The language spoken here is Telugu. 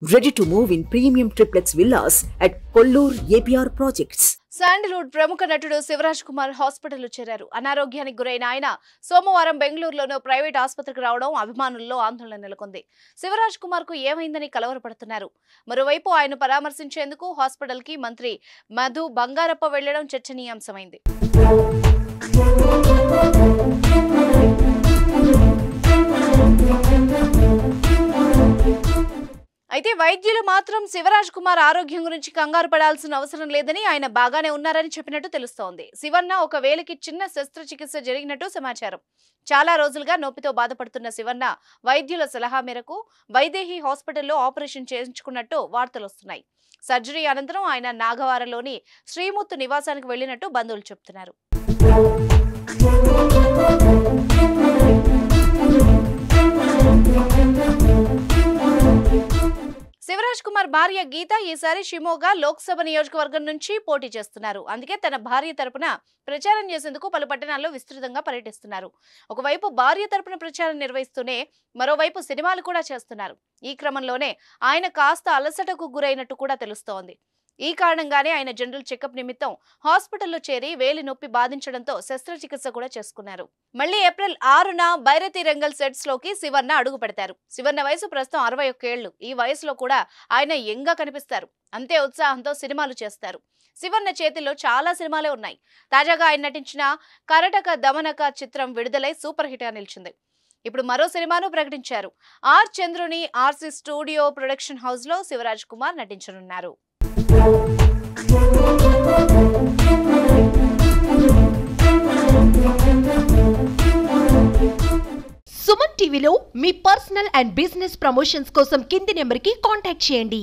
Ready to move in premium triplex villas at Kollur APR Projects. Sandalwood ప్రముఖ నటుడు శివరాజ్ కుమార్ హాస్పిటల్లో చేరారు. అనారోగ్యానికి గురైన ఆయన సోమవారం బెంగళూరులోని ప్రైవేట్ ఆసుపత్రికి రావడం అభిమానుల్లో ఆందోళన నెలకొంది. శివరాజ్ కుమార్ కు ఏమైందని కలవరపడుతున్నారు. మరోవైపు ఆయన పరామర్శించేందుకు హాస్పిటల్కి మంత్రి మధు బంగారప్ప వెళ్లడం చర్చనీయాంశమైంది. అయితే వైద్యులు మాత్రం శివరాజ్ కుమార్ ఆరోగ్యం గురించి కంగారు పడాల్సిన అవసరం లేదని, ఆయన బాగానే ఉన్నారని చెప్పినట్టు తెలుస్తోంది. శివన్న ఒక వేలికి చిన్న శస్త్రచికిత్స జరిగినట్టు సమాచారం. చాలా రోజులుగా నొప్పితో బాధపడుతున్న శివన్న వైద్యుల సలహా మేరకు వైదేహి హాస్పిటల్లో ఆపరేషన్ చేయించుకున్నట్టు వార్తలు వస్తున్నాయి. సర్జరీ అనంతరం ఆయన నాగవారలోని శ్రీముత్తు నివాసానికి వెళ్లినట్టు బంధువులు చెబుతున్నారు. శివరాజ్ కుమార్ భార్య గీత ఈసారి షిమోగా లోక్సభ నియోజకవర్గం నుంచి పోటీ చేస్తున్నారు. అందుకే తన భార్య తరపున ప్రచారం చేసేందుకు పలు పట్టణాల్లో విస్తృతంగా పర్యటిస్తున్నారు. ఒకవైపు భార్య తరపున ప్రచారం నిర్వహిస్తూనే మరోవైపు సినిమాలు కూడా చేస్తున్నారు. ఈ క్రమంలోనే ఆయన కాస్త అలసటకు గురైనట్టు కూడా తెలుస్తోంది. ఈ కారణంగానే ఆయన జనరల్ చెకప్ నిమిత్తం హాస్పిటల్లో చేరి వేలి నొప్పి బాధించడంతో శస్త్రచికిత్స కూడా చేసుకున్నారు. మళ్లీ ఏప్రిల్ 6న బైరతి రంగల్ సెట్స్ లోకి శివన్న అడుగు పెడతారు. శివన్న వయసు ప్రస్తుతం 61 ఏళ్లు. ఈ వయసులో కూడా ఆయన యంగ్ గా కనిపిస్తారు. అంతే ఉత్సాహంతో సినిమాలు చేస్తారు. శివన్న చేతిలో చాలా సినిమాలే ఉన్నాయి. తాజాగా ఆయన నటించిన కరటక దమనక చిత్రం విడుదలై సూపర్ హిట్ గా నిలిచింది. ఇప్పుడు మరో సినిమాను ప్రకటించారు. ఆర్ చంద్రుని ఆర్సి స్టూడియో ప్రొడక్షన్ హౌస్ లో శివరాజ్ కుమార్ నటించనున్నారు. సుమన్ టీవీలో మీ పర్సనల్ అండ్ బిజినెస్ ప్రమోషన్స్ కోసం కింది నెంబర్కి కాంటాక్ట్ చేయండి.